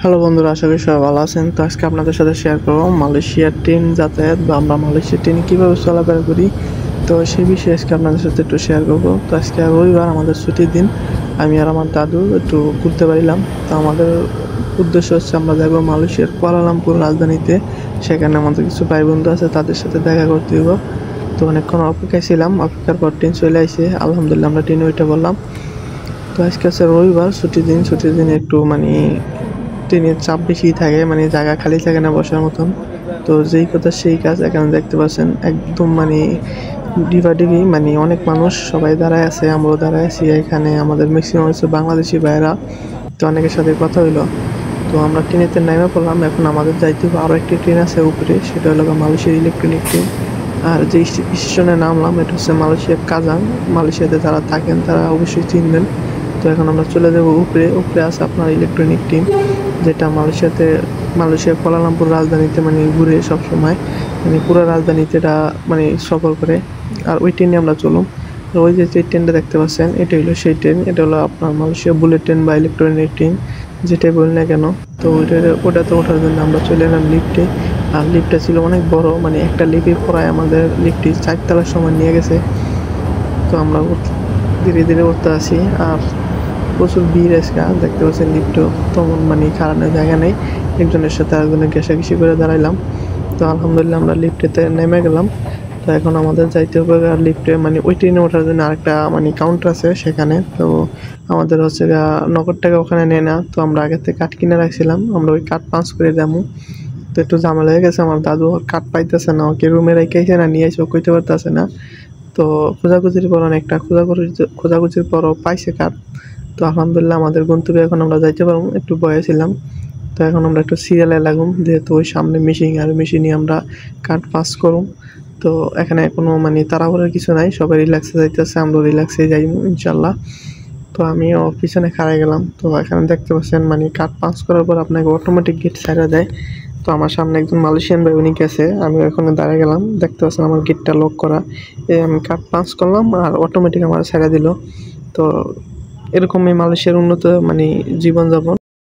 Hello বন্ধুরা, আশা করি সবাই ভালো আছেন। তো আজকে আপনাদের সাথে শেয়ার করব মালয়েশিয়ার ট্রেন যাতায়াত বা আমরা মালয়েশিয়ার ট্রেনে কীভাবে চলাফেরা করি। তো সেই বিষয়ে আজকে আপনাদের সাথে একটু শেয়ার করব। তো আজকে রবিবার, আমাদের ছুটির দিন। আমি আর আমার দাদু একটু ঘুরতে পারিলাম। তো আমাদের উদ্দেশ্য হচ্ছে আমরা যাবো মালয়েশিয়ার কুয়ালালামপুর রাজধানীতে। সেখানে আমাদের কিছু ভাই বন্ধু আছে, তাদের সাথে দেখা করতে হইব। তো অনেকক্ষণ অপেক্ষায় ছিলাম, অপেক্ষার পর ট্রেন চলে আসে। আলহামদুলিল্লাহ আমরা ট্রেনে উঠে বললাম। তো আজকে হচ্ছে রবিবার, ছুটির দিন একটু ট্রেনের চাপ বেশি থাকে, জায়গা খালি থাকে না বসার মতন। তো যেই কথা সেই কাজ, এখানে দেখতে পাচ্ছেন একদম ডিভাডিভি, অনেক মানুষ সবাই দাঁড়ায় আছে, আমরাও দাঁড়ায় আছি। এখানে আমাদের ম্যাক্সিমাম হচ্ছে বাংলাদেশি ভাইয়েরা। তো অনেকের সাথে কথা হইলো। তো আমরা ট্রেনেতে নেমে পড়লাম। এখন আমাদের যাইতে হবে আরও একটি ট্রেন আছে উপরে, সেটা হলো মালয়েশিয়ার ইলেকট্রনিক ট্রেন। আর যে স্টেশনে নামলাম এটা হচ্ছে মালয়েশিয়ার কাজান। মালয়েশিয়াতে যারা থাকেন তারা অবশ্যই চিনবেন। তো এখন আমরা চলে যাবো উপরে। উপরে আছে আপনার ইলেকট্রনিক ট্রেন, যেটা মালয়েশিয়ার কুয়ালালামপুর রাজধানীতে ঘুরে সবসময়, পুরো রাজধানীতে এটা সফর করে। আর ওই ট্রেনে আমরা চলুন। তো ওই যে ট্রেনটা দেখতে পাচ্ছেন, এটা হলো সেই ট্রেন। এটা হলো আপনার মালয়েশিয়া বুলেট ট্রেন বা ইলেকট্রনিক ট্রেন, যেটাই বলি না কেন। তো ওটাতে ওঠার জন্য আমরা চলে এলাম লিফটে। আর লিফটটা ছিল অনেক বড়, একটা লিফটে প্রায় আমাদের লিফটটি 4 তলার সময় নিয়ে গেছে। তো আমরা ধীরে ধীরে উঠতে আসি। আর প্রচুর ভিড় আজকে, দেখতে পাচ্ছেন লিফটও তেমন খাড়ানোর জায়গা নেই। একজনের সাথে আরেকজনের ঘেঁষাঘেঁষি করে দাঁড়াইলাম। তো আলহামদুলিল্লাহ আমরা লিফটেতে নেমে গেলাম। তো এখন আমাদের যাইতে হবে আর লিফটে ওই ট্রেনে ওঠার জন্য আরেকটা কাউন্টার আছে সেখানে। তো আমাদের হচ্ছে নগদ টাকা ওখানে নেয় না। তো আমরা আগের থেকে কার্ড কিনে রাখছিলাম, আমরা ওই কার্ড পাঞ্চ করে যাবো। তো একটু ঝামেলা হয়ে গেছে, আমার দাদু কার্ড পাইতেছে না, ওকে রুমে রেখেছে না, নিয়ে এসে কইতে পারতেছে না। তো খোঁজাখুঁজির পরও পাইছে কার্ড। তো আলহামদুলিল্লাহ আমাদের গন্তব্যে এখন আমরা যাইতে পারবো। একটু ভয়ে ছিলাম। তো এখন আমরা একটু সিরিয়ালে লাগুম, যেহেতু ওই সামনে মেশিন, আর মেশিনে আমরা কার্ড পাস করুম। তো এখানে কোনো তাড়াহুড়োর কিছু নাই, সবাই রিল্যাক্সে যাইতেছে, আমরা রিল্যাক্সে যাইবো ইনশাল্লাহ। তো আমিও পিছনে খাড়াই গেলাম। তো এখানে দেখতে পাচ্ছেন কার্ড পাস করার পর আপনাকে অটোমেটিক গেট ছাড়া দেয়। তো আমার সামনে একজন মালয়েশিয়ান ভাই, উনি গেছে, আমি ওখানে দাঁড়িয়ে গেলাম। দেখতে পাচ্ছেন আমার গেটটা লক করা। আমি কার্ড পাস করলাম আর অটোমেটিক আমার ছেড়ে দিল। তো এরকমই মালয়েশিয়ার উন্নত জীবনযাপন।